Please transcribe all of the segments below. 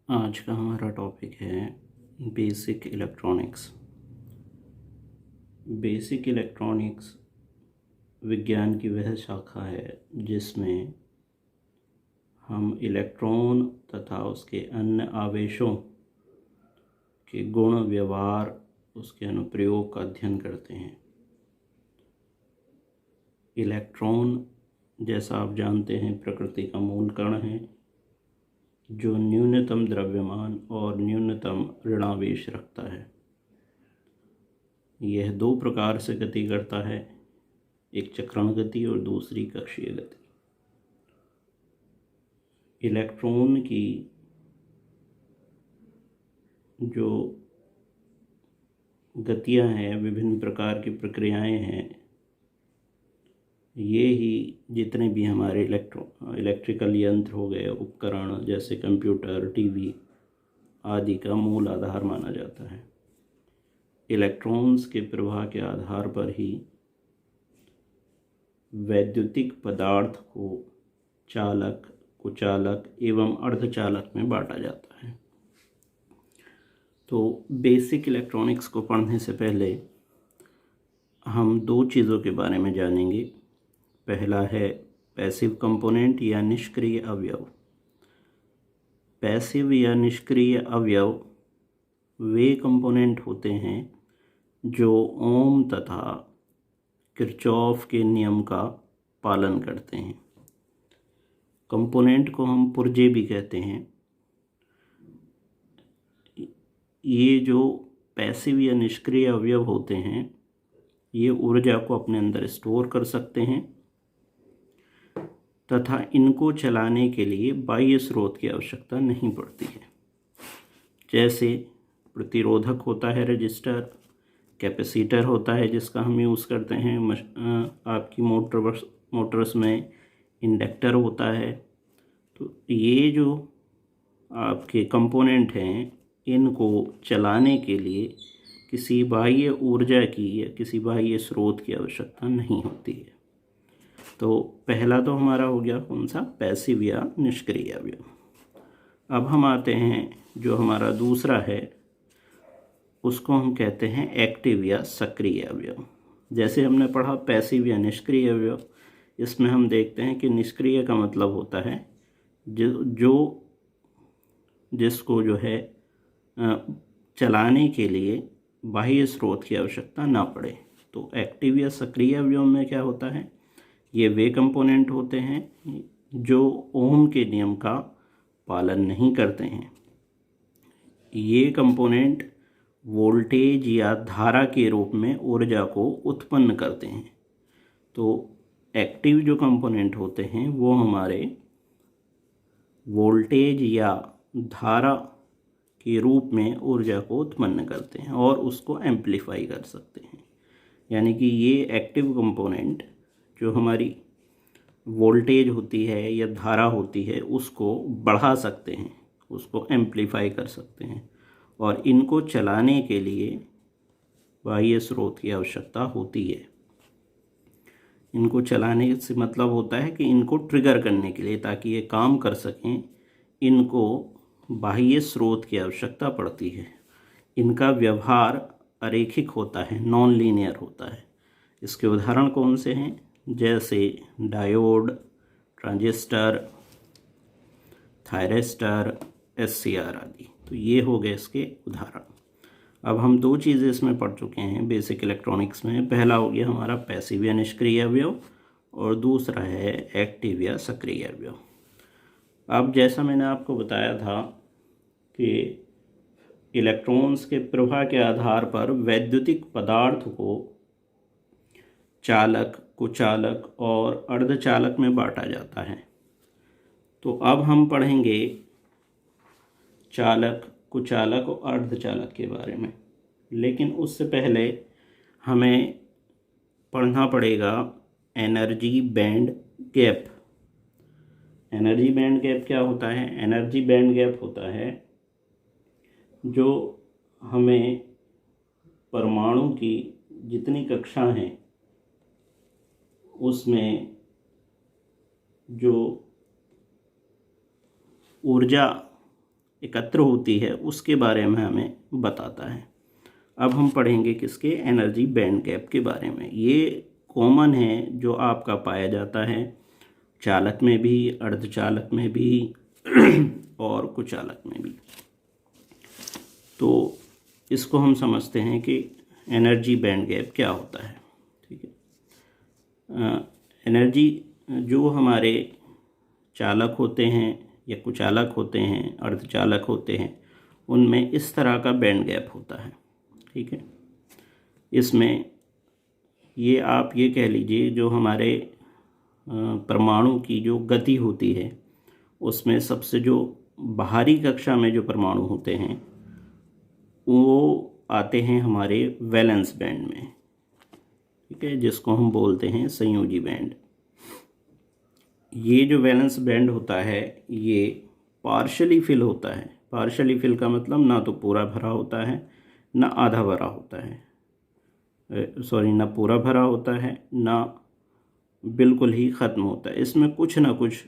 आज का हमारा टॉपिक है बेसिक इलेक्ट्रॉनिक्स। बेसिक इलेक्ट्रॉनिक्स विज्ञान की वह शाखा है जिसमें हम इलेक्ट्रॉन तथा उसके अन्य आवेशों के गुण, व्यवहार, उसके अनुप्रयोग का अध्ययन करते हैं। इलेक्ट्रॉन, जैसा आप जानते हैं, प्रकृति का मूल कण है जो न्यूनतम द्रव्यमान और न्यूनतम ऋणावेश रखता है। यह दो प्रकार से गति करता है, एक चक्रण गति और दूसरी कक्षीय गति। इलेक्ट्रॉन की जो गतियां हैं, विभिन्न प्रकार की प्रक्रियाएं हैं, ये ही जितने भी हमारे इलेक्ट्रिकल यंत्र हो गए, उपकरण जैसे कंप्यूटर, टीवी आदि का मूल आधार माना जाता है। इलेक्ट्रॉन्स के प्रवाह के आधार पर ही वैद्युतिक पदार्थ को चालक, कुचालक एवं अर्धचालक में बांटा जाता है। तो बेसिक इलेक्ट्रॉनिक्स को पढ़ने से पहले हम दो चीज़ों के बारे में जानेंगे। पहला है पैसिव कंपोनेंट या निष्क्रिय अवयव। पैसिव या निष्क्रिय अवयव वे कंपोनेंट होते हैं जो ओम तथा किरचॉफ के नियम का पालन करते हैं। कंपोनेंट को हम पुर्जे भी कहते हैं। ये जो पैसिव या निष्क्रिय अवयव होते हैं, ये ऊर्जा को अपने अंदर स्टोर कर सकते हैं तथा इनको चलाने के लिए बाह्य स्रोत की आवश्यकता नहीं पड़ती है। जैसे प्रतिरोधक होता है रजिस्टर, कैपेसिटर होता है जिसका हम यूज़ करते हैं आपकी मोटर्स में, इंडक्टर होता है। तो ये जो आपके कंपोनेंट हैं, इनको चलाने के लिए किसी बाह्य ऊर्जा की या किसी बाह्य स्रोत की आवश्यकता नहीं होती है। तो पहला तो हमारा हो गया कौन सा, पैसिव या निष्क्रिय अवयव। अब हम आते हैं जो हमारा दूसरा है, उसको हम कहते हैं एक्टिव या सक्रिय अवयव। जैसे हमने पढ़ा पैसिव या निष्क्रिय अवयव, इसमें हम देखते हैं कि निष्क्रिय का मतलब होता है जिसको जो है चलाने के लिए बाह्य स्रोत की आवश्यकता ना पड़े। तो एक्टिव या सक्रिय अवयव में क्या होता है, ये वे कंपोनेंट होते हैं जो ओम के नियम का पालन नहीं करते हैं। ये कंपोनेंट वोल्टेज या धारा के रूप में ऊर्जा को उत्पन्न करते हैं। तो एक्टिव जो कंपोनेंट होते हैं वो हमारे वोल्टेज या धारा के रूप में ऊर्जा को उत्पन्न करते हैं और उसको एम्पलीफाई कर सकते हैं। यानी कि ये एक्टिव कंपोनेंट जो हमारी वोल्टेज होती है या धारा होती है उसको बढ़ा सकते हैं, उसको एम्पलीफाई कर सकते हैं, और इनको चलाने के लिए बाह्य स्रोत की आवश्यकता होती है। इनको चलाने से मतलब होता है कि इनको ट्रिगर करने के लिए, ताकि ये काम कर सकें, इनको बाह्य स्रोत की आवश्यकता पड़ती है। इनका व्यवहार अरैखिक होता है, नॉन लीनियर होता है। इसके उदाहरण कौन से हैं, जैसे डायोड, ट्रांजिस्टर, थायरिस्टर, SCR आदि। तो ये हो गए इसके उदाहरण। अब हम दो चीज़ें इसमें पढ़ चुके हैं बेसिक इलेक्ट्रॉनिक्स में। पहला हो गया हमारा पैसिव या निष्क्रिय अवयव और दूसरा है एक्टिव या सक्रिय अवयव। अब जैसा मैंने आपको बताया था कि इलेक्ट्रॉन्स के प्रवाह के आधार पर वैद्युतिक पदार्थ को चालक, कुचालक और अर्धचालक में बांटा जाता है। तो अब हम पढ़ेंगे चालक, कुचालक और अर्धचालक के बारे में। लेकिन उससे पहले हमें पढ़ना पड़ेगा energy band gap. Energy band gap क्या होता है? एनर्जी बैंड गैप होता है जो हमें परमाणु की जितनी कक्षा हैं उसमें जो ऊर्जा एकत्र होती है उसके बारे में हमें बताता है। अब हम पढ़ेंगे किसके, एनर्जी बैंड गैप के बारे में। ये कॉमन है जो आपका पाया जाता है चालक में भी, अर्धचालक में भी और कुचालक में भी। तो इसको हम समझते हैं कि एनर्जी बैंड गैप क्या होता है। ठीक है, एनर्जी जो हमारे चालक होते हैं या कुचालक होते हैं, अर्धचालक होते हैं, उनमें इस तरह का बैंड गैप होता है। ठीक है, इसमें ये आप ये कह लीजिए जो हमारे परमाणु की जो गति होती है उसमें सबसे जो बाहरी कक्षा में जो परमाणु होते हैं वो आते हैं हमारे वैलेंस बैंड में। ठीक है, जिसको हम बोलते हैं संयोजी बैंड। ये जो वैलेंस बैंड होता है ये पार्शली फिल होता है। पार्शली फिल का मतलब ना तो पूरा भरा होता है ना आधा भरा होता है, ना पूरा भरा होता है ना बिल्कुल ही ख़त्म होता है। इसमें कुछ ना कुछ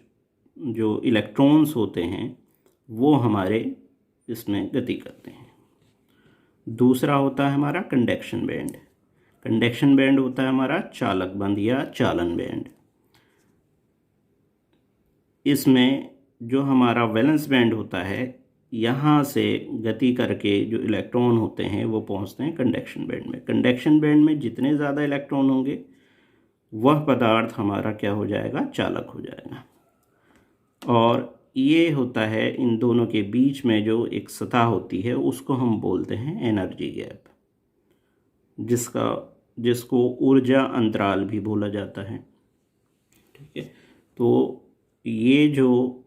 जो इलेक्ट्रॉन्स होते हैं वो हमारे इसमें गति करते हैं। दूसरा होता है हमारा कंडक्शन बैंड। कंडक्शन बैंड होता है हमारा चालक बंध या चालन बैंड। इसमें जो हमारा वैलेंस बैंड होता है यहाँ से गति करके जो इलेक्ट्रॉन होते हैं वो पहुँचते हैं कंडक्शन बैंड में। कंडक्शन बैंड में जितने ज़्यादा इलेक्ट्रॉन होंगे वह पदार्थ हमारा क्या हो जाएगा, चालक हो जाएगा। और ये होता है इन दोनों के बीच में जो एक सतह होती है उसको हम बोलते हैं एनर्जी गैप, जिसको ऊर्जा अंतराल भी बोला जाता है। ठीक है, तो ये जो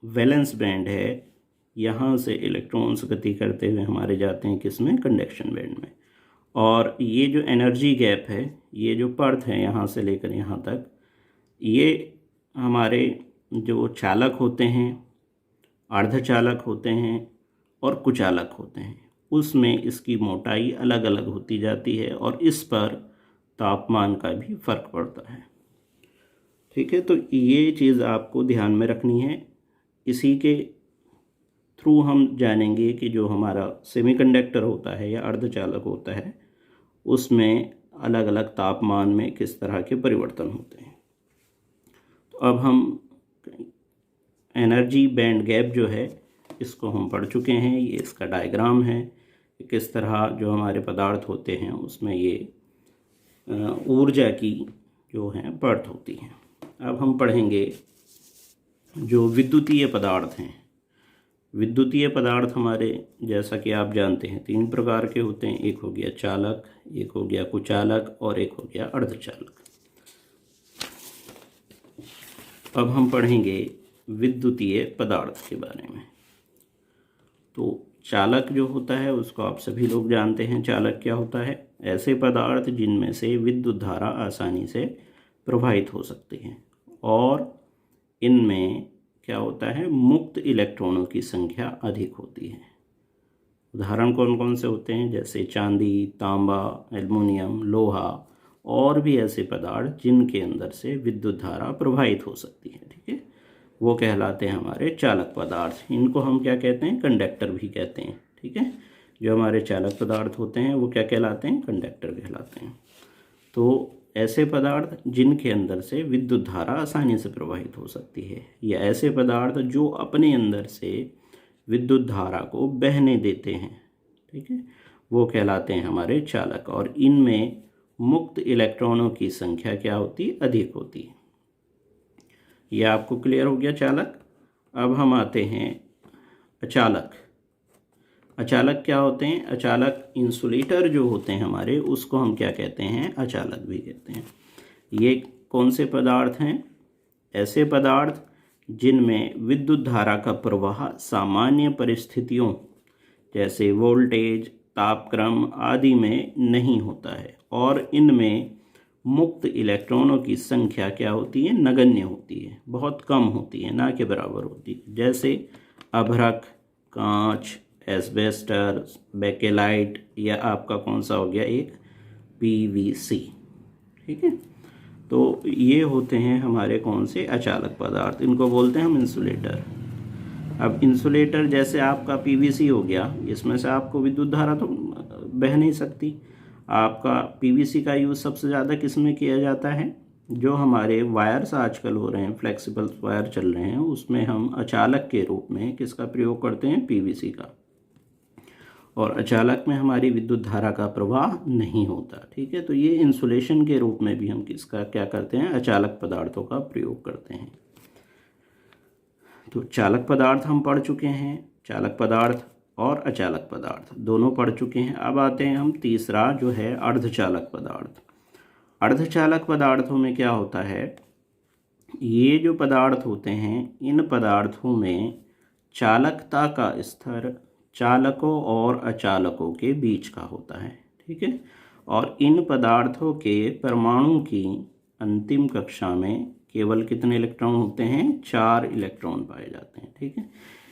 वैलेंस बैंड है यहाँ से इलेक्ट्रॉन्स गति करते हुए हमारे जाते हैं किसमें, कंडक्शन बैंड में। और ये जो एनर्जी गैप है, ये जो पर्थ है यहाँ से लेकर यहाँ तक, ये हमारे जो चालक होते हैं, अर्धचालक होते हैं और कुचालक होते हैं, उसमें इसकी मोटाई अलग अलग होती जाती है और इस पर तापमान का भी फर्क पड़ता है। ठीक है, तो ये चीज़ आपको ध्यान में रखनी है। इसी के थ्रू हम जानेंगे कि जो हमारा सेमीकंडक्टर होता है या अर्धचालक होता है उसमें अलग अलग तापमान में किस तरह के परिवर्तन होते हैं। तो अब हम एनर्जी बैंड गैप जो है इसको हम पढ़ चुके हैं। ये इसका डायग्राम है, किस तरह जो हमारे पदार्थ होते हैं उसमें ये ऊर्जा की जो है पर्थ होती है। अब हम पढ़ेंगे जो विद्युतीय पदार्थ हैं। विद्युतीय पदार्थ हमारे, जैसा कि आप जानते हैं, 3 प्रकार के होते हैं। एक हो गया चालक, एक हो गया कुचालक और एक हो गया अर्धचालक। अब हम पढ़ेंगे विद्युतीय पदार्थ के बारे में। तो चालक जो होता है उसको आप सभी लोग जानते हैं। चालक क्या होता है, ऐसे पदार्थ जिनमें से विद्युत धारा आसानी से प्रवाहित हो सकती है और इनमें क्या होता है, मुक्त इलेक्ट्रॉनों की संख्या अधिक होती है। उदाहरण कौन कौन से होते हैं, जैसे चांदी, तांबा, एल्युमिनियम, लोहा और भी ऐसे पदार्थ जिनके अंदर से विद्युत धारा प्रवाहित हो सकती है। ठीक है, वो कहलाते हैं हमारे चालक पदार्थ। इनको हम क्या कहते हैं, कंडक्टर भी कहते हैं। ठीक है, जो हमारे चालक पदार्थ होते हैं वो क्या कहलाते हैं, कंडक्टर कहलाते हैं। तो ऐसे पदार्थ जिनके अंदर से विद्युत धारा आसानी से प्रवाहित हो सकती है, या ऐसे पदार्थ जो अपने अंदर से विद्युत धारा को बहने देते हैं, ठीक है, वो कहलाते हैं हमारे चालक। और इनमें मुक्त इलेक्ट्रॉनों की संख्या क्या होती है, अधिक होती है। यह आपको क्लियर हो गया चालक। अब हम आते हैं अचालक। अचालक क्या होते हैं, अचालक इंसुलेटर जो होते हैं हमारे, उसको हम क्या कहते हैं, अचालक भी कहते हैं। ये कौन से पदार्थ हैं, ऐसे पदार्थ जिनमें विद्युत धारा का प्रवाह सामान्य परिस्थितियों जैसे वोल्टेज, तापक्रम आदि में नहीं होता है और इनमें मुक्त इलेक्ट्रॉनों की संख्या क्या होती है, नगण्य होती है, बहुत कम होती है, ना के बराबर होती है। जैसे अभ्रक, कांच, एस्बेस्टर, बेकेलाइट या आपका कौन सा हो गया एक पीवीसी। ठीक है, तो ये होते हैं हमारे कौन से, अचालक पदार्थ। इनको बोलते हैं हम इंसुलेटर। अब इंसुलेटर जैसे आपका पीवीसी हो गया, इसमें से आपको विद्युत धारा तो बह नहीं सकती। आपका पीवीसी का यूज़ सबसे ज़्यादा किस में किया जाता है? जो हमारे वायर्स आजकल हो रहे हैं, फ्लेक्सिबल वायर चल रहे हैं, उसमें हम अचालक के रूप में किसका प्रयोग करते हैं? पीवीसी का। और अचालक में हमारी विद्युत धारा का प्रवाह नहीं होता। ठीक है, तो ये इंसुलेशन के रूप में भी हम किसका क्या करते हैं? अचालक पदार्थों का प्रयोग करते हैं। तो चालक पदार्थ हम पढ़ चुके हैं, चालक पदार्थ और अचालक पदार्थ दोनों पढ़ चुके हैं। अब आते हैं हम तीसरा जो है अर्धचालक पदार्थ। अर्धचालक पदार्थों में क्या होता है? ये जो पदार्थ होते हैं, इन पदार्थों में चालकता का स्तर चालकों और अचालकों के बीच का होता है। ठीक है, और इन पदार्थों के परमाणु की अंतिम कक्षा में केवल कितने इलेक्ट्रॉन होते हैं? 4 इलेक्ट्रॉन पाए जाते हैं। ठीक है,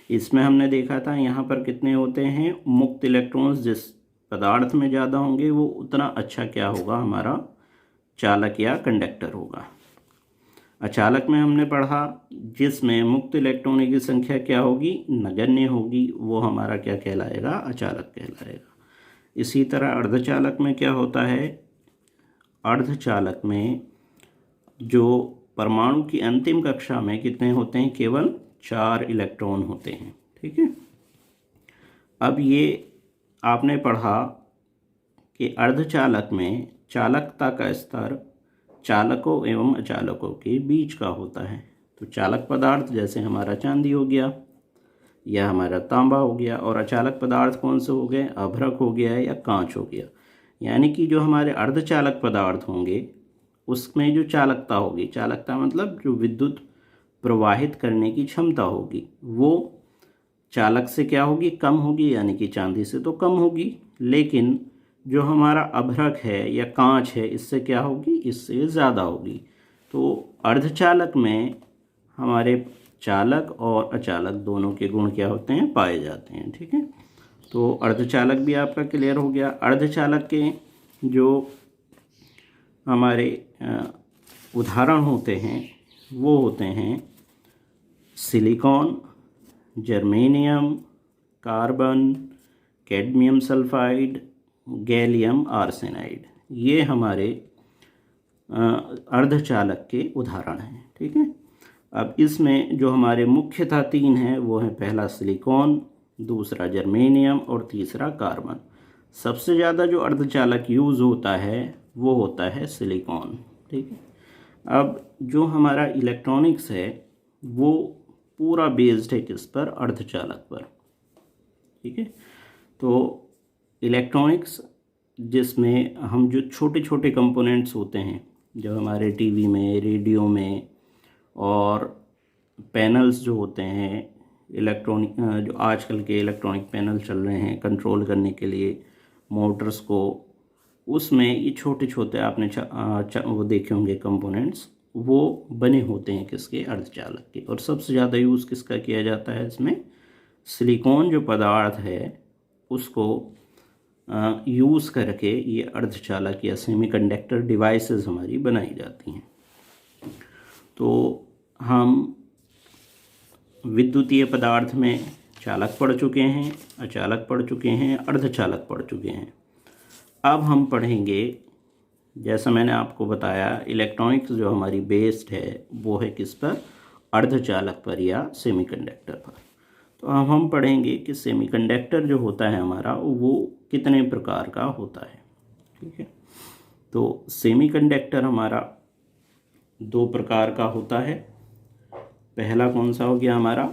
इसमें हमने देखा था यहाँ पर कितने होते हैं? मुक्त इलेक्ट्रॉन्स जिस पदार्थ में ज़्यादा होंगे वो उतना अच्छा क्या होगा? हमारा चालक या कंडक्टर होगा। अचालक में हमने पढ़ा जिसमें मुक्त इलेक्ट्रॉनों की संख्या क्या होगी? नगण्य होगी, वो हमारा क्या कहलाएगा? अचालक कहलाएगा। इसी तरह अर्धचालक में क्या होता है? अर्धचालक में जो परमाणु की अंतिम कक्षा में कितने होते हैं? केवल 4 इलेक्ट्रॉन होते हैं। ठीक है, अब ये आपने पढ़ा कि अर्धचालक में चालकता का स्तर चालकों एवं अचालकों के बीच का होता है। तो चालक पदार्थ जैसे हमारा चांदी हो गया या हमारा तांबा हो गया, और अचालक पदार्थ कौन से हो गए? अभ्रक हो गया या कांच हो गया। यानी कि जो हमारे अर्धचालक पदार्थ होंगे उसमें जो चालकता होगी, चालकता मतलब जो विद्युत प्रवाहित करने की क्षमता होगी, वो चालक से क्या होगी? कम होगी, यानी कि चांदी से तो कम होगी। लेकिन जो हमारा अभ्रक है या कांच है, इससे क्या होगी? इससे ज़्यादा होगी। तो अर्धचालक में हमारे चालक और अचालक दोनों के गुण क्या होते हैं? पाए जाते हैं। ठीक है, तो अर्धचालक भी आपका क्लियर हो गया। अर्धचालक के जो हमारे उदाहरण होते हैं वो होते हैं silicon, germanium, carbon, cadmium sulphide, gallium arsenide. ये हमारे अर्धचालक के उदाहरण हैं। ठीक है, अब इसमें जो हमारे मुख्यतः 3 हैं वो हैं, पहला सिलिकॉन, दूसरा जर्मेनियम और तीसरा कार्बन। सबसे ज़्यादा जो अर्धचालक यूज़ होता है वो होता है सिलिकॉन। ठीक है, अब जो हमारा इलेक्ट्रॉनिक्स है वो पूरा बेस्ड है किस पर? अर्धचालक पर। ठीक है, तो इलेक्ट्रॉनिक्स जिसमें हम जो छोटे छोटे कंपोनेंट्स होते हैं, जो हमारे टीवी में, रेडियो में, और पैनल्स जो होते हैं इलेक्ट्रॉनिक, जो आजकल के इलेक्ट्रॉनिक पैनल चल रहे हैं कंट्रोल करने के लिए मोटर्स को, उसमें ये छोटे छोटे आपने वो देखे होंगे कंपोनेंट्स, वो बने होते हैं किसके? अर्धचालक के। और सबसे ज़्यादा यूज़ किसका किया जाता है इसमें? सिलिकॉन जो पदार्थ है उसको यूज़ करके ये अर्धचालक या सेमीकंडक्टर डिवाइसेस हमारी बनाई जाती हैं। तो हम विद्युतीय पदार्थ में चालक पढ़ चुके हैं, अचालक पढ़ चुके हैं, अर्धचालक पढ़ चुके हैं। अब हम पढ़ेंगे, जैसा मैंने आपको बताया, इलेक्ट्रॉनिक्स जो हमारी बेस्ड है वो है किस पर? अर्धचालक पर या सेमीकंडक्टर पर। तो अब हम पढ़ेंगे कि सेमीकंडक्टर जो होता है हमारा वो कितने प्रकार का होता है। ठीक है, तो सेमीकंडक्टर हमारा 2 प्रकार का होता है। पहला कौन सा हो गया हमारा?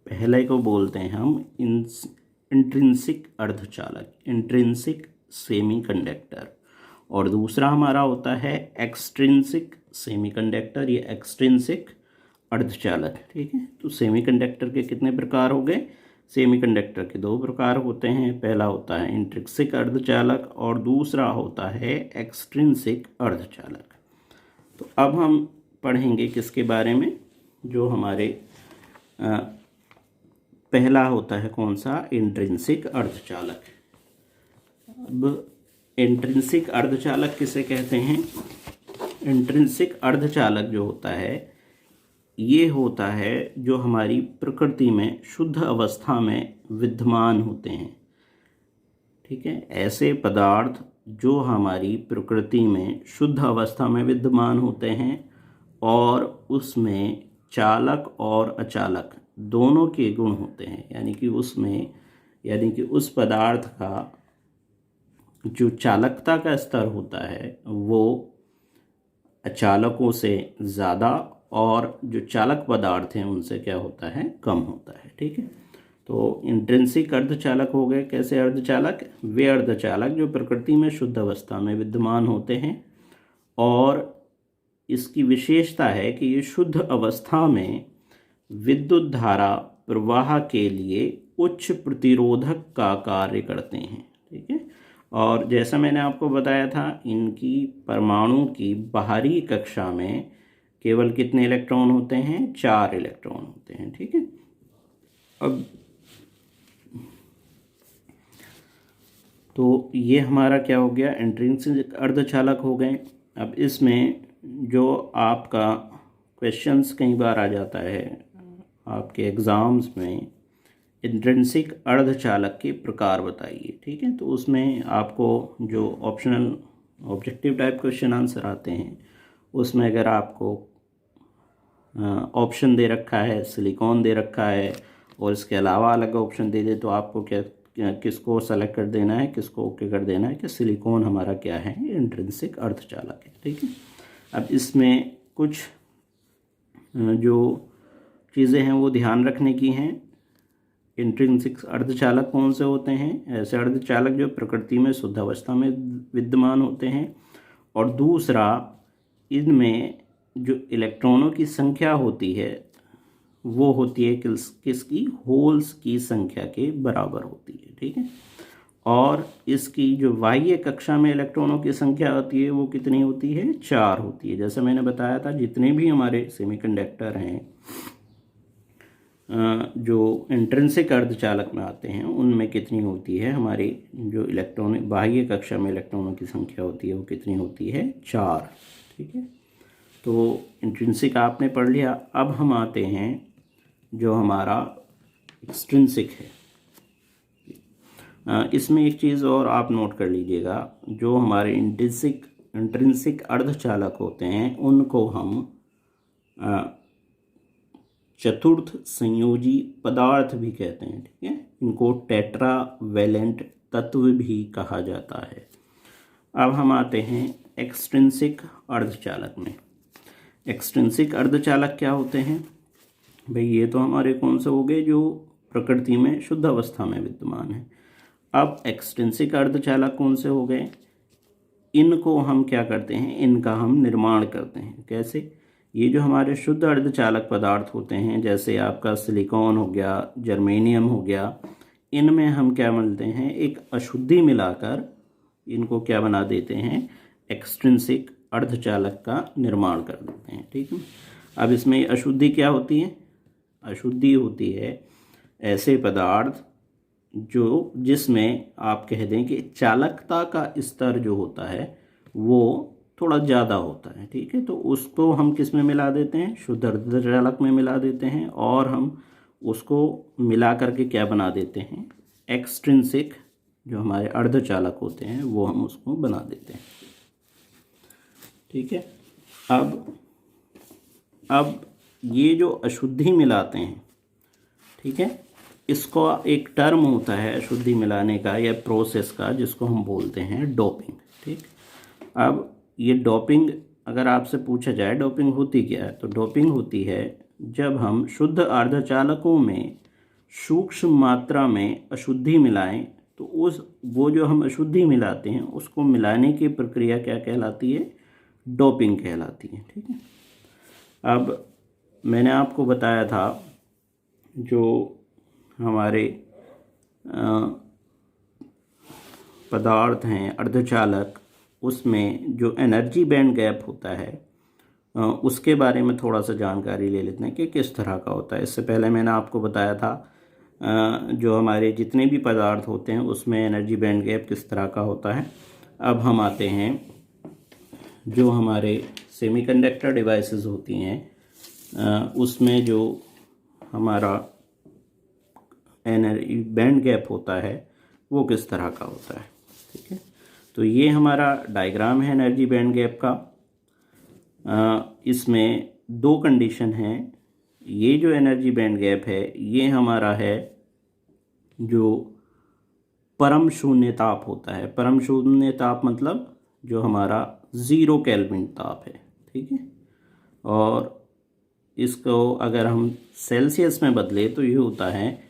पहले को बोलते हैं हम इंट्रिंसिक अर्धचालक, इंट्रिंसिक सेमीकंडक्टर, और दूसरा हमारा होता है एक्सट्रिंसिक सेमीकंडक्टर या एक्सट्रिंसिक अर्धचालक। ठीक है, तो सेमीकंडक्टर के कितने प्रकार हो गए? सेमीकंडक्टर के 2 प्रकार होते हैं। पहला होता है इंट्रिंसिक अर्धचालक और दूसरा होता है एक्सट्रिंसिक अर्धचालक। तो अब हम पढ़ेंगे किसके बारे में? जो हमारे पहला होता है कौन सा? इंट्रिंसिक अर्धचालक। अब इंट्रिंसिक अर्धचालक किसे कहते हैं? इंट्रिंसिक अर्धचालक जो होता है ये होता है जो हमारी प्रकृति में शुद्ध अवस्था में विद्यमान होते हैं। ठीक है, ऐसे पदार्थ जो हमारी प्रकृति में शुद्ध अवस्था में विद्यमान होते हैं और उसमें चालक और अचालक दोनों के गुण होते हैं, यानी कि उस पदार्थ का जो चालकता का स्तर होता है वो अचालकों से ज़्यादा और जो चालक पदार्थ हैं उनसे क्या होता है, कम होता है। ठीक है, तो इंट्रिंसिक अर्धचालक हो गए। कैसे अर्धचालक? वे अर्धचालक जो प्रकृति में शुद्ध अवस्था में विद्यमान होते हैं और इसकी विशेषता है कि ये शुद्ध अवस्था में विद्युत धारा प्रवाह के लिए उच्च प्रतिरोधक का कार्य करते हैं। ठीक है, और जैसा मैंने आपको बताया था, इनकी परमाणु की बाहरी कक्षा में केवल कितने इलेक्ट्रॉन होते हैं? 4 इलेक्ट्रॉन होते हैं। ठीक है, अब तो ये हमारा क्या हो गया? इंट्रिंसिक अर्धचालक हो गए। अब इसमें जो आपका क्वेश्चंस कई बार आ जाता है आपके एग्ज़ाम्स में, इंट्रिंसिक अर्धचालक के प्रकार बताइए। ठीक है, तो उसमें आपको जो optional objective type question answer आते हैं उसमें अगर आपको ऑप्शन दे रखा है, सिलिकॉन दे रखा है और इसके अलावा अलग ऑप्शन दे दे, तो आपको किसको सेलेक्ट कर देना है, किसको ओके कर देना है कि सिलिकॉन हमारा क्या है? इंट्रिंसिक अर्धचालक है। ठीक है, अब इसमें कुछ जो चीज़ें हैं वो ध्यान रखने की हैं। इंट्रिंसिक अर्धचालक कौन से होते हैं? ऐसे अर्धचालक जो प्रकृति में शुद्ध अवस्था में विद्यमान होते हैं, और दूसरा इनमें जो इलेक्ट्रॉनों की संख्या होती है वो होती है किसकी? होल्स की संख्या के बराबर होती है। ठीक है, और इसकी जो बाह्य कक्षा में इलेक्ट्रॉनों की संख्या होती है वो कितनी होती है? 4 होती है। जैसे मैंने बताया था, जितने भी हमारे सेमीकंडक्टर हैं जो इंट्रिंसिक अर्धचालक में आते हैं उनमें कितनी होती है? हमारी जो इलेक्ट्रॉन बाह्य कक्षा में इलेक्ट्रॉनों की संख्या होती है वो कितनी होती है? 4। ठीक है, तो इंट्रिंसिक आपने पढ़ लिया। अब हम आते हैं जो हमारा एक्सट्रिंसिक है। इसमें एक चीज़ और आप नोट कर लीजिएगा, जो हमारे इंट्रिंसिक अर्धचालक होते हैं उनको हम चतुर्थ संयोजी पदार्थ भी कहते हैं। ठीक है, इनको टेट्रावैलेंट तत्व भी कहा जाता है। अब हम आते हैं एक्सट्रिंसिक अर्धचालक में। एक्सट्रिंसिक अर्धचालक क्या होते हैं भाई? ये तो हमारे कौन से हो गए? जो प्रकृति में शुद्ध अवस्था में विद्यमान है। अब एक्सट्रिंसिक अर्धचालक कौन से हो गए? इनको हम क्या करते हैं? इनका हम निर्माण करते हैं। कैसे? ये जो हमारे शुद्ध अर्धचालक पदार्थ होते हैं, जैसे आपका सिलिकॉन हो गया, जर्मेनियम हो गया, इनमें हम क्या मिलते हैं? एक अशुद्धि मिलाकर इनको क्या बना देते हैं? एक्सट्रिंसिक अर्धचालक का निर्माण कर देते हैं। ठीक है, अब इसमें अशुद्धि क्या होती है? अशुद्धि होती है ऐसे पदार्थ जिसमें आप कह दें कि चालकता का स्तर जो होता है वो थोड़ा ज़्यादा होता है। ठीक है, तो उसको हम किस में मिला देते हैं? शुद्ध अर्धचालक में मिला देते हैं, और हम उसको मिला करके क्या बना देते हैं? एक्सट्रिंसिक जो हमारे अर्धचालक होते हैं वो हम उसको बना देते हैं। ठीक है, अब ये जो अशुद्धि मिलाते हैं, ठीक है, इसको एक टर्म होता है अशुद्धि मिलाने का या प्रोसेस का, जिसको हम बोलते हैं डोपिंग। ठीक, अब ये डोपिंग अगर आपसे पूछा जाए डोपिंग होती क्या है, तो डोपिंग होती है जब हम शुद्ध अर्धचालकों में सूक्ष्म मात्रा में अशुद्धि मिलाएं, तो वो जो हम अशुद्धि मिलाते हैं उसको मिलाने की प्रक्रिया क्या कहलाती है? डोपिंग कहलाती है। ठीक है, अब मैंने आपको बताया था जो हमारे पदार्थ हैं अर्धचालक, उसमें जो एनर्जी बैंड गैप होता है उसके बारे में थोड़ा सा जानकारी ले लेते हैं कि किस तरह का होता है। इससे पहले मैंने आपको बताया था जो हमारे जितने भी पदार्थ होते हैं उसमें एनर्जी बैंड गैप किस तरह का होता है। अब हम आते हैं जो हमारे सेमीकंडक्टर डिवाइसेस होती हैं उसमें जो हमारा एनर्जी बैंड गैप होता है वो किस तरह का होता है। ठीक है, तो ये हमारा डायग्राम है एनर्जी बैंड गैप का। इसमें दो कंडीशन हैं। ये जो एनर्जी बैंड गैप है ये हमारा है जो परम शून्य ताप होता है। परम शून्य ताप मतलब जो हमारा 0 केल्विन ताप है। ठीक है, और इसको अगर हम सेल्सियस में बदले तो ये होता है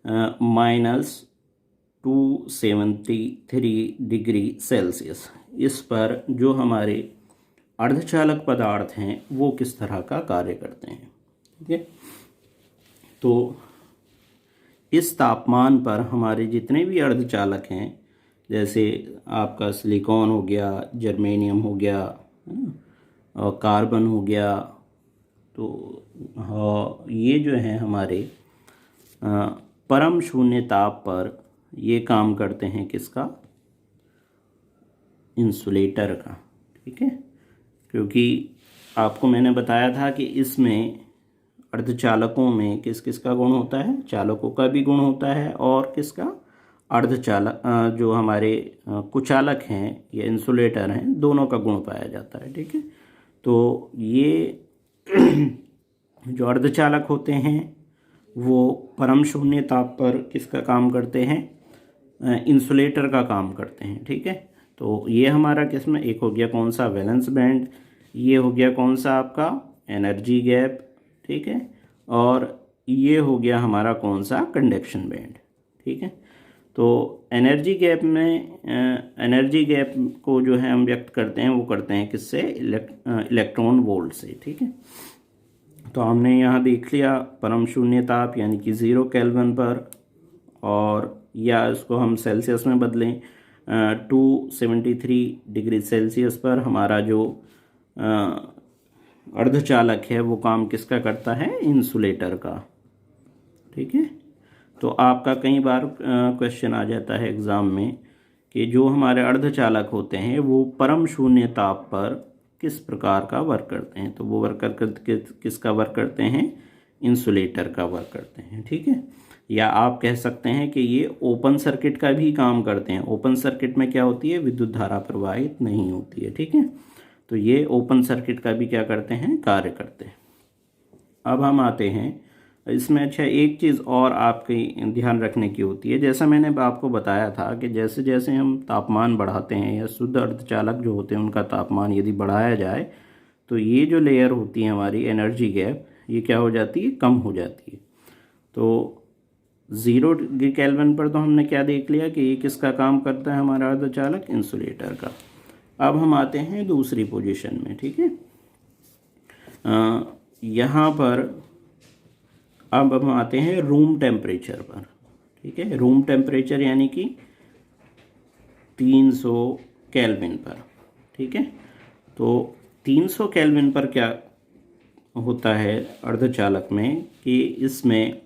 -273 डिग्री सेल्सियस। इस पर जो हमारे अर्धचालक पदार्थ हैं वो किस तरह का कार्य करते हैं। ठीक है, तो इस तापमान पर हमारे जितने भी अर्धचालक हैं, जैसे आपका सिलिकॉन हो गया, जर्मेनियम हो गया, और कार्बन हो गया, तो ये जो है हमारे परम शून्य ताप पर ये काम करते हैं किसका, इंसुलेटर का। ठीक है, क्योंकि आपको मैंने बताया था कि इसमें अर्धचालकों में किस किस का गुण होता है, चालकों का भी गुण होता है, और किसका, अर्धचालक जो हमारे कुचालक हैं या इंसुलेटर हैं, दोनों का गुण पाया जाता है। ठीक है, तो ये जो अर्धचालक होते हैं वो परम शून्य ताप पर किसका काम करते हैं, इंसुलेटर का काम करते हैं। ठीक है, तो ये हमारा किस में, एक हो गया कौन सा, वैलेंस बैंड, ये हो गया कौन सा आपका, एनर्जी गैप। ठीक है, और ये हो गया हमारा कौन सा, कंडक्शन बैंड। ठीक है, तो एनर्जी गैप में एनर्जी गैप को जो है हम व्यक्त करते हैं वो करते हैं किससे, इलेक्ट्रॉन वोल्ट से। ठीक है, तो हमने यहाँ देख लिया परम शून्य ताप यानी कि 0 केल्विन पर, और या इसको हम सेल्सियस में बदलें 273 डिग्री सेल्सियस पर हमारा जो अर्धचालक है वो काम किसका करता है, इंसुलेटर का। ठीक है, तो आपका कई बार क्वेश्चन आ जाता है एग्ज़ाम में कि जो हमारे अर्धचालक होते हैं वो परम शून्य ताप पर किस प्रकार का वर्क करते हैं, तो वो वर्क किसका वर्क करते हैं, इंसुलेटर का वर्क करते हैं। ठीक है, या आप कह सकते हैं कि ये ओपन सर्किट का भी काम करते हैं। ओपन सर्किट में क्या होती है, विद्युत धारा प्रवाहित नहीं होती है। ठीक है, तो ये ओपन सर्किट का भी क्या करते हैं, कार्य करते हैं। अब हम आते हैं इसमें, अच्छा एक चीज़ और आपकी ध्यान रखने की होती है, जैसा मैंने आपको बताया था कि जैसे जैसे हम तापमान बढ़ाते हैं या शुद्ध अर्धचालक जो होते हैं उनका तापमान यदि बढ़ाया जाए तो ये जो लेयर होती है हमारी एनर्जी गैप, ये क्या हो जाती है, कम हो जाती है। तो 0 डिग्री केल्विन पर तो हमने क्या देख लिया कि ये किसका काम करता है, हमारा अर्धचालक, इंसुलेटर का। अब हम आते हैं दूसरी पोजीशन में। ठीक है, यहाँ पर अब हम आते हैं रूम टेम्परेचर पर। ठीक है, रूम टेम्परेचर यानी कि 300 केल्विन पर। ठीक है, तो 300 केल्विन पर क्या होता है अर्धचालक में कि इसमें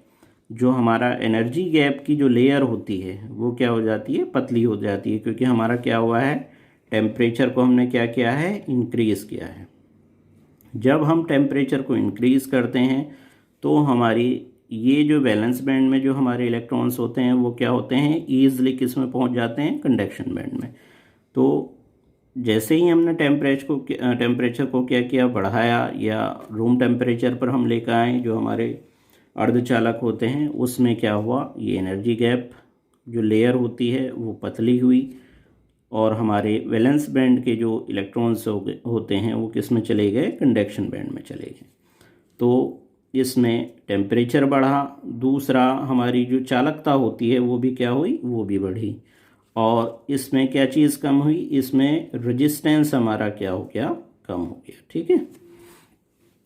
जो हमारा एनर्जी गैप की जो लेयर होती है वो क्या हो जाती है, पतली हो जाती है, क्योंकि हमारा क्या हुआ है, टेम्परेचर को हमने क्या किया है, इंक्रीज़ किया है। जब हम टेम्परेचर को इंक्रीज़ करते हैं तो हमारी ये जो वैलेंस बैंड में जो हमारे इलेक्ट्रॉन्स होते हैं वो क्या होते हैं, ईजिली किस में पहुंच जाते हैं, कंडक्शन बैंड में। तो जैसे ही हमने टेम्परेचर को क्या किया, बढ़ाया, या रूम टेम्परेचर पर हम लेकर आए जो हमारे अर्धचालक होते हैं, उसमें क्या हुआ, ये एनर्जी गैप जो लेयर होती है वो पतली हुई, और हमारे वैलेंस बैंड के जो इलेक्ट्रॉन्स होते हैं वो किस में चले गए, कंडक्शन बैंड में चले गए। तो इसमें टेम्परेचर बढ़ा, दूसरा हमारी जो चालकता होती है वो भी क्या हुई, वो भी बढ़ी, और इसमें क्या चीज़ कम हुई, इसमें रेजिस्टेंस हमारा क्या हो गया, कम हो गया। ठीक है,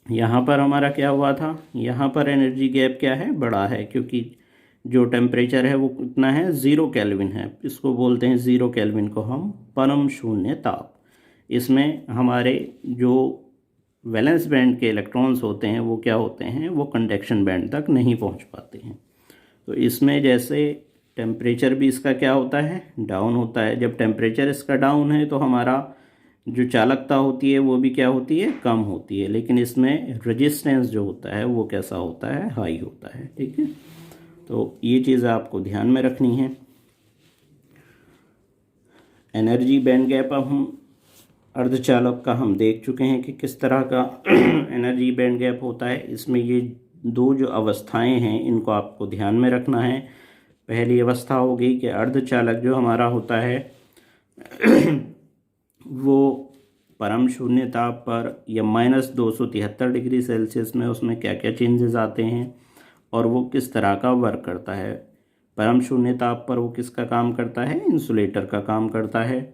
यहाँ पर हमारा क्या हुआ था, यहाँ पर एनर्जी गैप क्या है, बड़ा है, क्योंकि जो टेम्परेचर है वो कितना है, 0 केल्विन है। इसको बोलते हैं 0 केल्विन को हम परम शून्य ताप। इसमें हमारे जो वैलेंस बैंड के इलेक्ट्रॉन्स होते हैं वो क्या होते हैं, वो कंडक्शन बैंड तक नहीं पहुंच पाते हैं। तो इसमें जैसे टेम्परेचर भी इसका क्या होता है, डाउन होता है। जब टेम्परेचर इसका डाउन है तो हमारा जो चालकता होती है वो भी क्या होती है, कम होती है, लेकिन इसमें रेजिस्टेंस जो होता है वो कैसा होता है, हाई होता है। ठीक है, तो ये चीज़ आपको ध्यान में रखनी है। एनर्जी बैंड गैप अब हम अर्धचालक का हम देख चुके हैं कि किस तरह का एनर्जी बैंड गैप होता है। इसमें ये दो जो अवस्थाएं हैं इनको आपको ध्यान में रखना है। पहली अवस्था होगी कि अर्धचालक जो हमारा होता है वो परम शून्य ताप पर या -273 डिग्री सेल्सियस में उसमें क्या क्या चेंजेस आते हैं और वो किस तरह का वर्क करता है। परम शून्य ताप पर वो किसका काम करता है, इंसुलेटर का काम करता है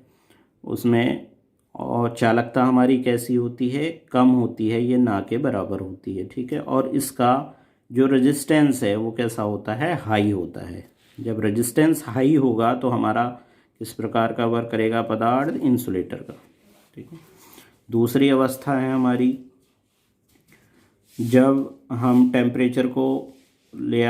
उसमें। और चालकता हमारी कैसी होती है, कम होती है, ये ना के बराबर होती है। ठीक है, और इसका जो रेजिस्टेंस है वो कैसा होता है, हाई होता है। जब रेजिस्टेंस हाई होगा तो हमारा किस प्रकार का वर्क करेगा पदार्थ, इंसुलेटर का। ठीक है, दूसरी अवस्था है हमारी जब हम टेम्परेचर को ले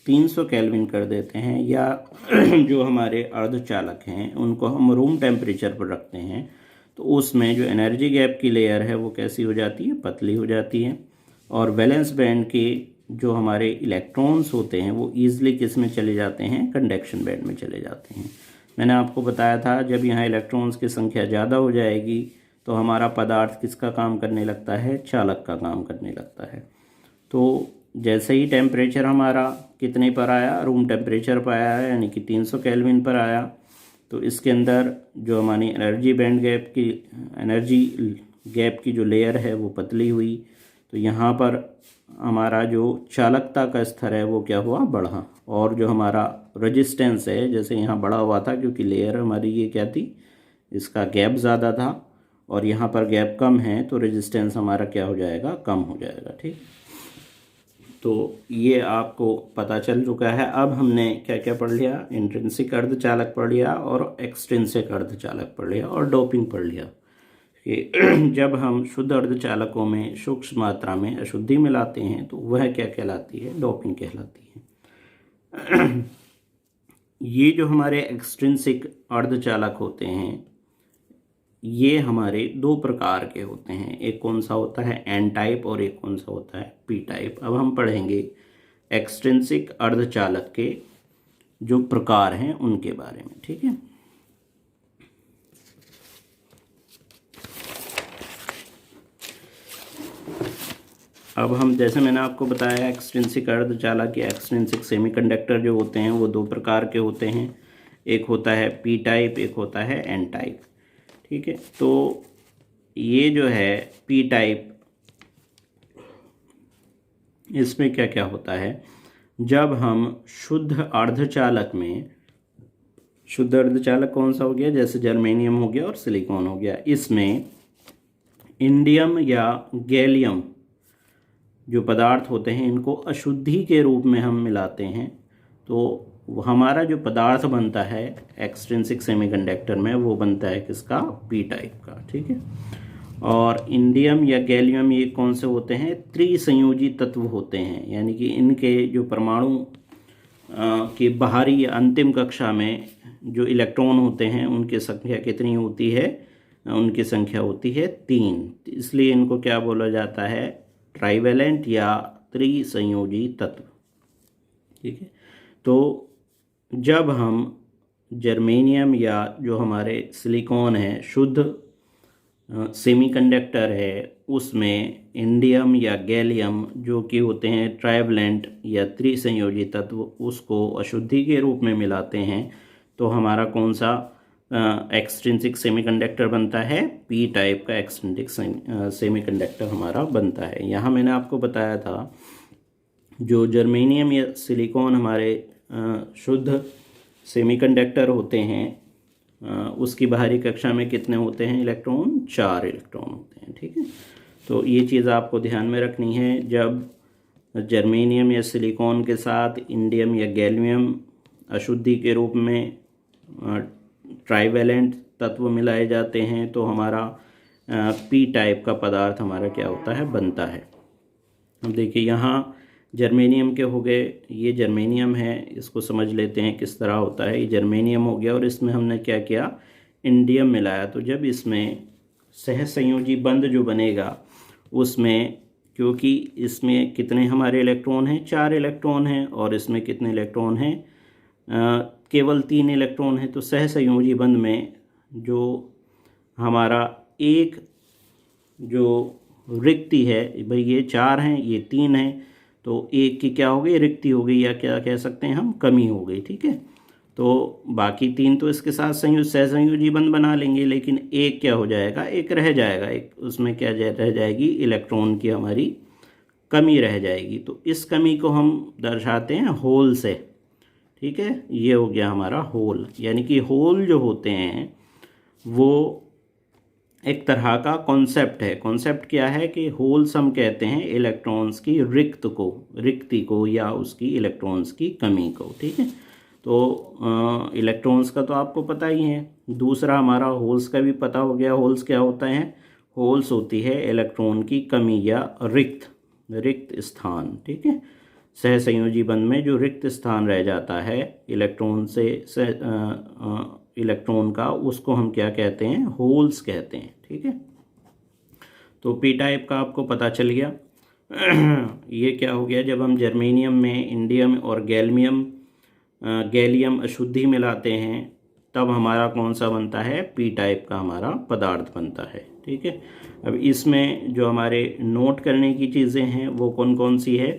300 केल्विन कर देते हैं या जो हमारे अर्धचालक हैं उनको हम रूम टेम्परेचर पर रखते हैं, तो उसमें जो एनर्जी गैप की लेयर है वो कैसी हो जाती है, पतली हो जाती है। और वैलेंस बैंड के जो हमारे इलेक्ट्रॉन्स होते हैं वो ईजिली किस में चले जाते हैं, कंडक्शन बैंड में चले जाते हैं। मैंने आपको बताया था जब यहाँ इलेक्ट्रॉन्स की संख्या ज़्यादा हो जाएगी तो हमारा पदार्थ किसका काम करने लगता है, चालक का काम करने लगता है। तो जैसे ही टेम्परेचर हमारा कितने पर आया, रूम टेम्परेचर पर आया है, यानी कि 300 केल्विन पर आया, तो इसके अंदर जो हमारी एनर्जी गैप की जो लेयर है वो पतली हुई। तो यहाँ पर हमारा जो चालकता का स्तर है वो क्या हुआ, बढ़ा। और जो हमारा रेजिस्टेंस है जैसे यहाँ बढ़ा हुआ था क्योंकि लेयर हमारी ये क्या थी, इसका गैप ज़्यादा था, और यहाँ पर गैप कम है तो रेजिस्टेंस हमारा क्या हो जाएगा, कम हो जाएगा। ठीक, तो ये आपको पता चल चुका है। अब हमने क्या क्या पढ़ लिया, इंट्रिंसिक अर्धचालक पढ़ लिया और एक्सट्रिंसिक अर्धचालक पढ़ लिया और डोपिंग पढ़ लिया कि जब हम शुद्ध अर्धचालकों में सूक्ष्म मात्रा में अशुद्धि मिलाते हैं तो वह क्या कहलाती है, डोपिंग कहलाती है। ये जो हमारे एक्सट्रिंसिक अर्धचालक होते हैं ये हमारे दो प्रकार के होते हैं, एक कौन सा होता है, एन टाइप, और एक कौन सा होता है, पी टाइप। अब हम पढ़ेंगे एक्सट्रिंसिक अर्धचालक के जो प्रकार हैं उनके बारे में। ठीक है, अब हम जैसे मैंने आपको बताया एक्सट्रिंसिक अर्धचालक या एक्सट्रिंसिक सेमीकंडक्टर जो होते हैं वो दो प्रकार के होते हैं, एक होता है पी टाइप, एक होता है एन टाइप। ठीक है, तो ये जो है पी टाइप, इसमें क्या क्या होता है, जब हम शुद्ध अर्धचालक में, शुद्ध अर्धचालक कौन सा हो गया, जैसे जर्मेनियम हो गया और सिलिकॉन हो गया, इसमें इंडियम या गैलियम जो पदार्थ होते हैं इनको अशुद्धि के रूप में हम मिलाते हैं, तो हमारा जो पदार्थ बनता है एक्सट्रिंसिक सेमीकंडक्टर में वो बनता है किसका, पी टाइप का। ठीक है, और इंडियम या गैलियम ये कौन से होते हैं, त्रिसंयोजी तत्व होते हैं, यानी कि इनके जो परमाणु के बाहरी या अंतिम कक्षा में जो इलेक्ट्रॉन होते हैं उनकी संख्या कितनी होती है, उनकी संख्या होती है 3, इसलिए इनको क्या बोला जाता है, ट्राइवेलेंट या त्रिसंयोजी तत्व। ठीक है, तो जब हम जर्मेनियम या जो हमारे सिलिकॉन है शुद्ध सेमीकंडक्टर है उसमें इंडियम या गैलियम जो कि होते हैं ट्राइवेलेंट या त्रिसंयोजी तत्व, उसको अशुद्धि के रूप में मिलाते हैं, तो हमारा कौन सा एक्सट्रिंसिक सेमीकंडक्टर बनता है, पी टाइप का एक्सट्रिंसिक सेमीकंडक्टर हमारा बनता है। यहाँ मैंने आपको बताया था जो जर्मेनियम या सिलिकॉन हमारे शुद्ध सेमीकंडक्टर होते हैं उसकी बाहरी कक्षा में कितने होते हैं इलेक्ट्रॉन, 4 इलेक्ट्रॉन होते हैं। ठीक है, तो ये चीज़ आपको ध्यान में रखनी है। जब जर्मेनियम या सिलिकॉन के साथ इंडियम या गैलियम अशुद्धि के रूप में ट्राइवेलेंट तत्व मिलाए जाते हैं तो हमारा पी टाइप का पदार्थ हमारा क्या होता है, बनता है। अब देखिए यहाँ जर्मेनियम के हो गए, ये जर्मेनियम है, इसको समझ लेते हैं किस तरह होता है। ये जर्मेनियम हो गया और इसमें हमने क्या किया, इंडियम मिलाया तो जब इसमें सहसंयोजी बंध जो बनेगा उसमें, क्योंकि इसमें कितने हमारे इलेक्ट्रॉन हैं, 4 इलेक्ट्रॉन हैं, और इसमें कितने इलेक्ट्रॉन हैं, केवल 3 इलेक्ट्रॉन हैं। तो सहसंयोजी बंध में जो हमारा एक जो रिक्ति है, भाई ये 4 हैं, ये 3 हैं, तो एक की क्या हो गई, रिक्ति हो गई, या क्या कह सकते हैं हम, कमी हो गई। ठीक है, तो बाकी 3 तो इसके साथ सहसंयोजी बंध बना लेंगे, लेकिन एक क्या हो जाएगा, एक रह जाएगा, एक उसमें क्या रह जाएगी, इलेक्ट्रॉन की हमारी कमी रह जाएगी। तो इस कमी को हम दर्शाते हैं होल से। ठीक है, ये हो गया हमारा होल, यानी कि होल जो होते हैं वो एक तरह का कॉन्सेप्ट है। कॉन्सेप्ट क्या है कि होल्स हम कहते हैं इलेक्ट्रॉन्स की रिक्ति को या उसकी इलेक्ट्रॉन्स की कमी को। ठीक है, तो इलेक्ट्रॉन्स का तो आपको पता ही है। दूसरा हमारा होल्स का भी पता हो गया। होल्स क्या होता है, होल्स होती है इलेक्ट्रॉन की कमी या रिक्त स्थान। ठीक है, सहसंयोजी बंध में जो रिक्त स्थान रह जाता है इलेक्ट्रॉन से इलेक्ट्रॉन का, उसको हम क्या कहते हैं, होल्स कहते हैं। ठीक है, तो पी टाइप का आपको पता चल गया। ये क्या हो गया, जब हम जर्मेनियम में इंडियम और गैलियम अशुद्धि मिलाते हैं तब हमारा कौन सा बनता है, पी टाइप का हमारा पदार्थ बनता है। ठीक है, अब इसमें जो हमारे नोट करने की चीज़ें हैं वो कौन कौन सी है,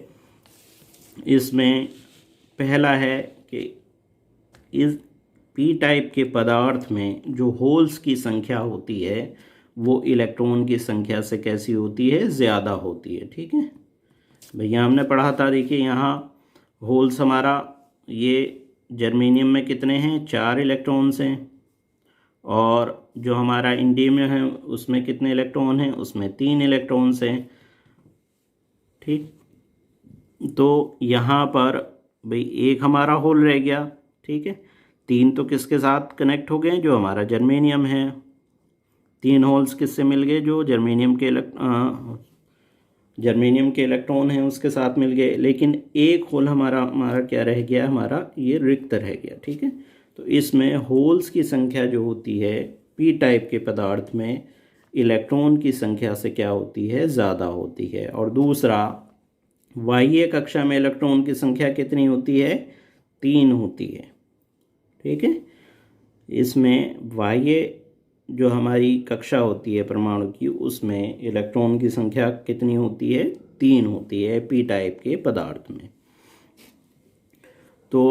इसमें पहला है कि इस पी टाइप के पदार्थ में जो होल्स की संख्या होती है वो इलेक्ट्रॉन की संख्या से कैसी होती है, ज़्यादा होती है। ठीक है भैया, हमने पढ़ा था, देखिए यहाँ होल्स हमारा ये जर्मेनियम में कितने हैं, 4 इलेक्ट्रॉन्स हैं, और जो हमारा इंडियम में है उसमें कितने इलेक्ट्रॉन हैं, उसमें 3 इलेक्ट्रॉन्स हैं। ठीक, तो यहाँ पर भाई एक हमारा होल रह गया। ठीक है, 3 तो किसके साथ कनेक्ट हो गए, जो हमारा जर्मेनियम है। 3 होल्स किससे मिल गए, जो जर्मेनियम के इलेक्ट्रॉन हैं उसके साथ मिल गए, लेकिन एक होल हमारा क्या रह गया, हमारा ये रिक्त रह गया। ठीक है, तो इसमें होल्स की संख्या जो होती है पी टाइप के पदार्थ में इलेक्ट्रॉन की संख्या से क्या होती है, ज़्यादा होती है। और दूसरा, बाह्य कक्षा में इलेक्ट्रॉन की संख्या कितनी होती है, 3 होती है। ठीक है, इसमें बाह्य जो हमारी कक्षा होती है परमाणु की, उसमें इलेक्ट्रॉन की संख्या कितनी होती है, 3 होती है पी टाइप के पदार्थ में। तो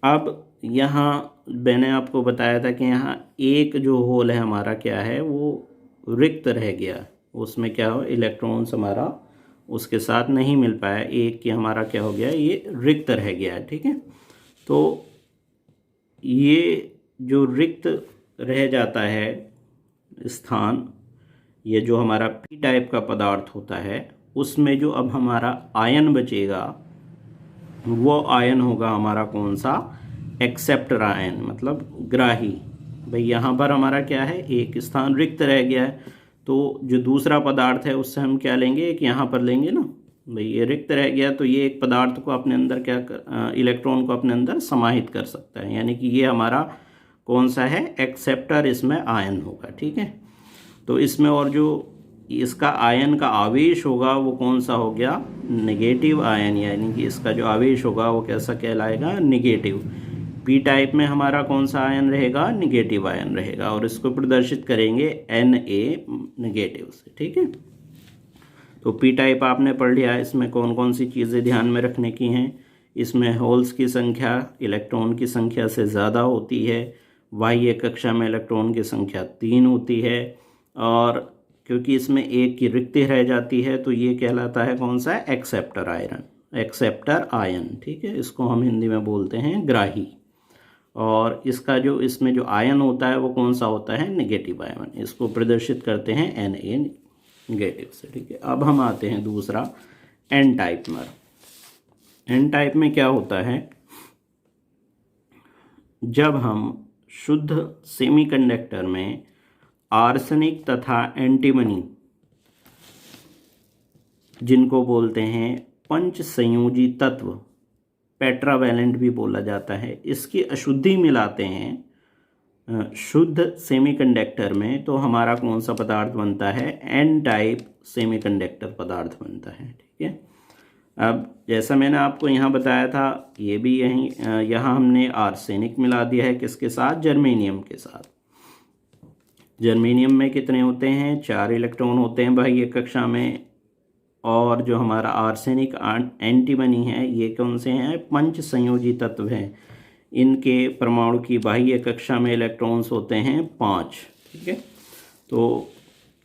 अब यहाँ मैंने आपको बताया था कि यहाँ एक जो होल है हमारा क्या है, वो रिक्त रह गया, उसमें क्या हो, इलेक्ट्रॉन्स हमारा उसके साथ नहीं मिल पाया, एक की हमारा क्या हो गया, ये रिक्त रह गया है। ठीक है, तो ये जो रिक्त रह जाता है स्थान, ये जो हमारा पी टाइप का पदार्थ होता है उसमें जो अब हमारा आयन बचेगा वो आयन होगा हमारा कौन सा, एक्सेप्टर आयन, मतलब ग्राही। भाई यहाँ पर हमारा क्या है, एक स्थान रिक्त रह गया है, तो जो दूसरा पदार्थ है उससे हम क्या लेंगे, एक यहाँ पर लेंगे ना। भाई ये रिक्त रह गया तो ये एक पदार्थ को अपने अंदर इलेक्ट्रॉन को अपने अंदर समाहित कर सकता है, यानी कि ये हमारा कौन सा है, एक्सेप्टर, इसमें आयन होगा। ठीक है, तो इसमें और जो इसका आयन का आवेश होगा वो कौन सा हो गया, नेगेटिव आयन, यानी कि इसका जो आवेश होगा वो कैसा कहलाएगा, नेगेटिव। पी टाइप में हमारा कौन सा आयन रहेगा, नेगेटिव आयन रहेगा, और इसको प्रदर्शित करेंगे Na नेगेटिव से। ठीक है, तो पी टाइप आपने पढ़ लिया। इसमें कौन कौन सी चीज़ें ध्यान में रखने की हैं, इसमें होल्स की संख्या इलेक्ट्रॉन की संख्या से ज़्यादा होती है, बाह्य कक्षा में इलेक्ट्रॉन की संख्या 3 होती है, और क्योंकि इसमें एक की रिक्ति रह जाती है तो ये कहलाता है कौन सा, एक्सेप्टर आयन। ठीक है, इसको हम हिंदी में बोलते हैं ग्राही, और इसका जो इसमें जो आयन होता है वो कौन सा होता है, नेगेटिव आयन। इसको प्रदर्शित करते हैं Na नेगेटिव से। ठीक है, अब हम आते हैं दूसरा एन टाइप में। एन टाइप में क्या होता है, जब हम शुद्ध सेमीकंडक्टर में आर्सेनिक तथा एंटीमनी, जिनको बोलते हैं पंच संयोजी तत्व, पेट्रावैलेंट भी बोला जाता है, इसकी अशुद्धि मिलाते हैं शुद्ध सेमीकंडक्टर में तो हमारा कौन सा पदार्थ बनता है, एन टाइप सेमीकंडक्टर पदार्थ बनता है। ठीक है, अब जैसा मैंने आपको यहाँ बताया था, ये भी यहाँ हमने आर्सेनिक मिला दिया है किसके साथ, जर्मेनियम के साथ। जर्मेनियम में कितने होते हैं, 4 इलेक्ट्रॉन होते हैं बाह्य कक्षा में, और जो हमारा आर्सेनिक एंटीमनी है ये कौन से हैं, पंच संयोजी तत्व हैं। इनके परमाणु की बाह्य कक्षा में इलेक्ट्रॉन्स होते हैं 5। ठीक है, तो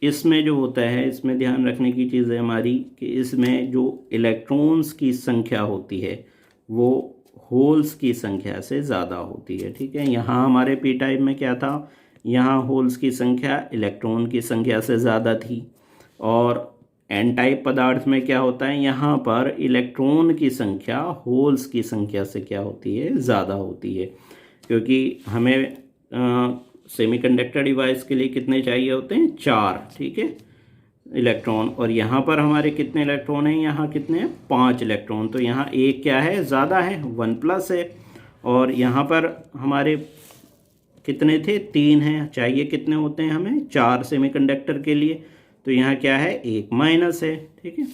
इसमें जो होता है, इसमें ध्यान रखने की चीज़ है हमारी कि इसमें जो इलेक्ट्रॉन्स की संख्या होती है वो होल्स की संख्या से ज़्यादा होती है। ठीक है, यहाँ हमारे पी टाइप में क्या था, यहाँ होल्स की संख्या इलेक्ट्रॉन की संख्या से ज़्यादा थी, और एन टाइप पदार्थ में क्या होता है, यहाँ पर इलेक्ट्रॉन की संख्या होल्स की संख्या से क्या होती है, ज़्यादा होती है। क्योंकि हमें सेमीकंडक्टर डिवाइस के लिए कितने चाहिए होते हैं, 4। ठीक है, इलेक्ट्रॉन, और यहाँ पर हमारे कितने इलेक्ट्रॉन हैं, यहाँ कितने हैं, 5 इलेक्ट्रॉन। तो यहाँ एक क्या है, ज़्यादा है, 1+ है, और यहाँ पर हमारे कितने थे, 3 हैं, चाहिए कितने होते हैं हमें, 4 सेमीकंडक्टर के लिए। तो यहाँ क्या है, 1- है। ठीक है,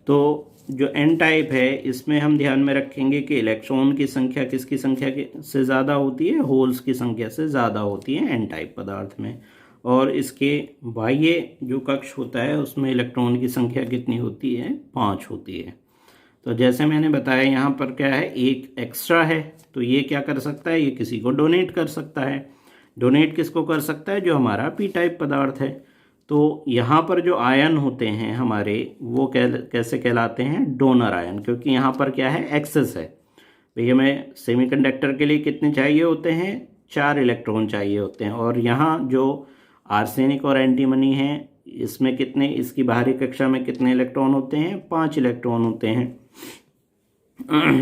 तो जो एन टाइप है इसमें हम ध्यान में रखेंगे कि इलेक्ट्रॉन की संख्या किसकी संख्या से ज़्यादा होती है, होल्स की संख्या से ज़्यादा होती है एन टाइप पदार्थ में, और इसके बाह्य जो कक्ष होता है उसमें इलेक्ट्रॉन की संख्या कितनी होती है, 5 होती है। तो जैसे मैंने बताया यहाँ पर क्या है, एक एक्स्ट्रा है, तो ये क्या कर सकता है, ये किसी को डोनेट कर सकता है। डोनेट किसको कर सकता है, जो हमारा पी टाइप पदार्थ है। तो यहाँ पर जो आयन होते हैं हमारे, वो कैसे कहलाते हैं, डोनर आयन, क्योंकि यहाँ पर क्या है, एक्सेस है। भैया हमें सेमीकंडक्टर के लिए कितने चाहिए होते हैं, 4 इलेक्ट्रॉन चाहिए होते हैं, और यहाँ जो आर्सेनिक और एंटीमनी है इसमें कितने, इसकी बाहरी कक्षा में कितने इलेक्ट्रॉन होते हैं, 5 इलेक्ट्रॉन होते हैं।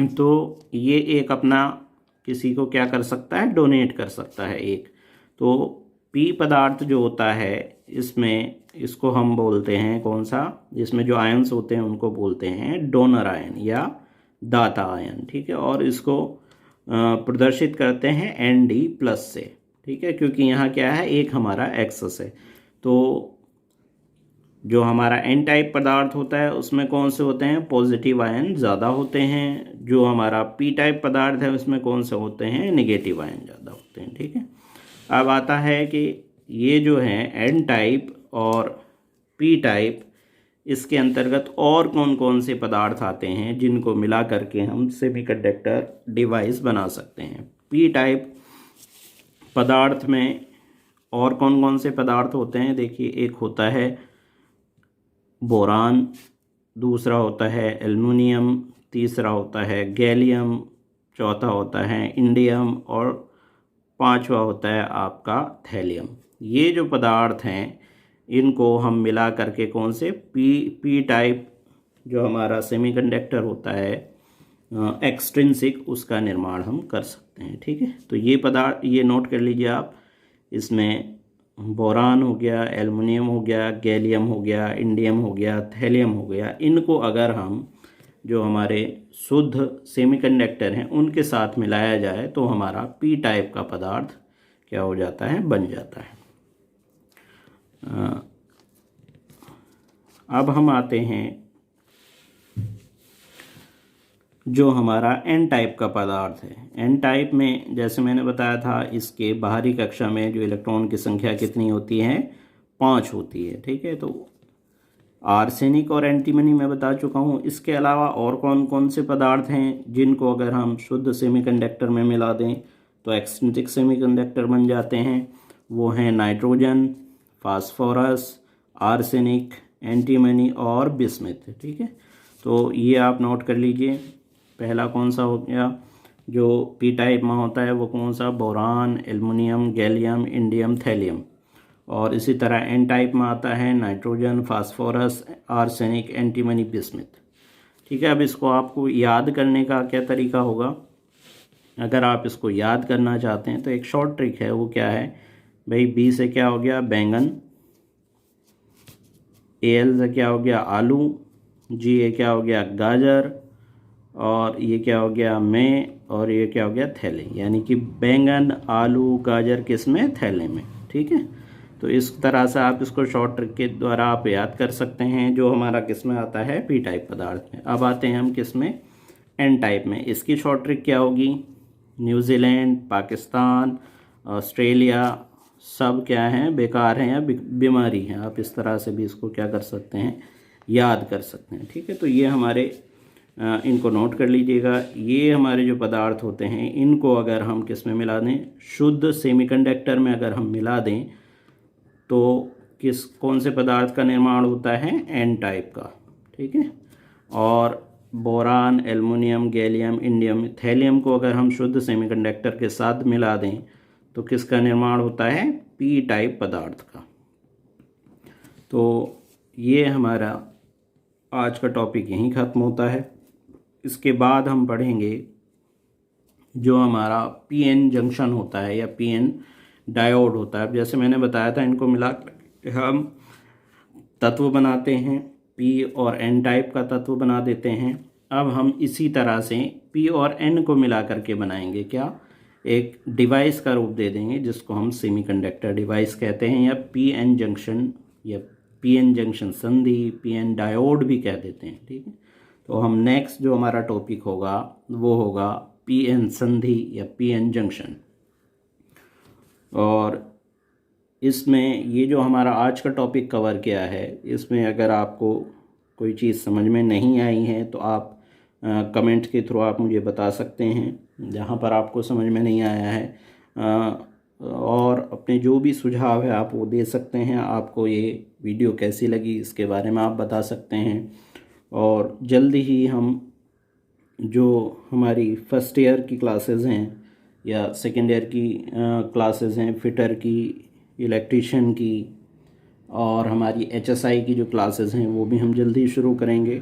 तो ये एक अपना किसी को क्या कर सकता है, डोनेट कर सकता है एक। तो पी पदार्थ जो होता है इसमें, इसको हम बोलते हैं कौन सा, जिसमें जो आयंस होते हैं उनको बोलते हैं डोनर आयन या दाता आयन। ठीक है, और इसको प्रदर्शित करते हैं Nd+ से। ठीक है, क्योंकि यहाँ क्या है, एक हमारा एक्सेस है। तो जो हमारा एन टाइप पदार्थ होता है उसमें कौन से होते हैं, पॉजिटिव आयन ज़्यादा होते हैं। जो हमारा पी टाइप पदार्थ है उसमें कौन से होते हैं, नेगेटिव आयन ज़्यादा होते हैं। ठीक है, अब आता है कि ये जो है एन टाइप और पी टाइप, इसके अंतर्गत और कौन कौन से पदार्थ आते हैं जिनको मिला करके हम सेमीकंडक्टर डिवाइस बना सकते हैं। पी टाइप पदार्थ में और कौन कौन से पदार्थ होते हैं, देखिए, एक होता है बोरान, दूसरा होता है एल्युमिनियम, तीसरा होता है गैलियम, चौथा होता है इंडियम, और 5वां होता है आपका थैलियम। ये जो पदार्थ हैं इनको हम मिला करके कौन से पी टाइप जो हमारा सेमीकंडक्टर होता है एक्सट्रिंसिक, उसका निर्माण हम कर सकते हैं। ठीक है, तो ये पदार्थ ये नोट कर लीजिए आप, इसमें बोरान हो गया, एल्युमिनियम हो गया, गैलियम हो गया, इंडियम हो गया, थैलियम हो गया, इनको अगर हम जो हमारे शुद्ध सेमीकंडक्टर हैं उनके साथ मिलाया जाए तो हमारा पी टाइप का पदार्थ क्या हो जाता है, बन जाता है। अब हम आते हैं जो हमारा एन टाइप का पदार्थ है। एन टाइप में जैसे मैंने बताया था, इसके बाहरी कक्षा में जो इलेक्ट्रॉन की संख्या कितनी होती है, 5 होती है। ठीक है, तो आर्सेनिक और एंटीमनी मैं बता चुका हूँ। इसके अलावा और कौन कौन से पदार्थ हैं जिनको अगर हम शुद्ध सेमीकंडक्टर में मिला दें तो एक्सट्रिंसिक सेमीकंडक्टर बन जाते हैं। वो हैं नाइट्रोजन, फास्फोरस, आर्सेनिक, एंटीमनी और बिस्मथ। ठीक है, तो ये आप नोट कर लीजिए। पहला कौन सा हो गया, जो पी टाइप में होता है वो कौन सा, boron, aluminium, gallium, indium, thallium. और इसी तरह एन टाइप में आता है nitrogen, phosphorus, arsenic, antimony, bismuth. ठीक है, अब इसको आपको याद करने का क्या तरीका होगा, अगर आप इसको याद करना चाहते हैं तो एक शॉर्ट ट्रिक है। वो क्या है भाई, बी से क्या हो गया, बैंगन, एल से क्या हो गया, आलू, जी ए क्या हो गया, गाजर, और ये क्या हो गया में, और ये क्या हो गया थैले, यानी कि बैंगन, आलू, गाजर किस में, थैले में। ठीक है, तो इस तरह से आप इसको शॉर्ट ट्रिक के द्वारा आप याद कर सकते हैं, जो हमारा किस में आता है, पी टाइप पदार्थ में। अब आते हैं हम किस में, एन टाइप में। इसकी शॉर्ट ट्रिक क्या होगी, न्यूजीलैंड, पाकिस्तान, ऑस्ट्रेलिया सब क्या हैं, बेकार हैं या बीमारी हैं। आप इस तरह से भी इसको क्या कर सकते हैं, याद कर सकते हैं। ठीक है, तो ये हमारे इनको नोट कर लीजिएगा। ये हमारे जो पदार्थ होते हैं, इनको अगर हम किस में मिला दें, शुद्ध सेमीकंडक्टर में अगर हम मिला दें, तो कौन से पदार्थ का निर्माण होता है, एन टाइप का। ठीक है, और boron, aluminium, gallium, indium, thallium को अगर हम शुद्ध सेमीकंडक्टर के साथ मिला दें तो किसका निर्माण होता है, पी टाइप पदार्थ का। तो ये हमारा आज का टॉपिक यहीं ख़त्म होता है। इसके बाद हम पढ़ेंगे जो हमारा पीएन जंक्शन होता है या पीएन डायोड होता है। जैसे मैंने बताया था, इनको मिला हम तत्व बनाते हैं, पी और एन टाइप का तत्व बना देते हैं। अब हम इसी तरह से पी और एन को मिला करके बनाएंगे क्या, एक डिवाइस का रूप दे देंगे जिसको हम सेमीकंडक्टर डिवाइस कहते हैं, या पीएन जंक्शन या पीएन जंक्शन संधि, पीएन डायोड भी कह देते हैं। ठीक है, तो हम नेक्स्ट जो हमारा टॉपिक होगा वो होगा पीएन संधि या पीएन जंक्शन। और इसमें ये जो हमारा आज का टॉपिक कवर किया है, इसमें अगर आपको कोई चीज़ समझ में नहीं आई है तो आप कमेंट के थ्रू आप मुझे बता सकते हैं जहाँ पर आपको समझ में नहीं आया है, और अपने जो भी सुझाव है आप वो दे सकते हैं। आपको ये वीडियो कैसी लगी इसके बारे में आप बता सकते हैं। और जल्दी ही हम जो हमारी फर्स्ट ईयर की क्लासेस हैं या सेकेंड ईयर की क्लासेस हैं, फिटर की, इलेक्ट्रीशियन की, और हमारी HSI की जो क्लासेस हैं वो भी हम जल्दी शुरू करेंगे।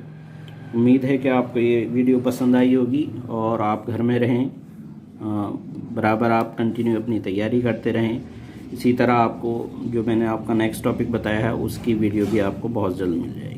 उम्मीद है कि आपको ये वीडियो पसंद आई होगी और आप घर में रहें, बराबर आप कंटिन्यू अपनी तैयारी करते रहें। इसी तरह आपको जो मैंने आपका नेक्स्ट टॉपिक बताया है उसकी वीडियो भी आपको बहुत जल्द मिल जाएगी।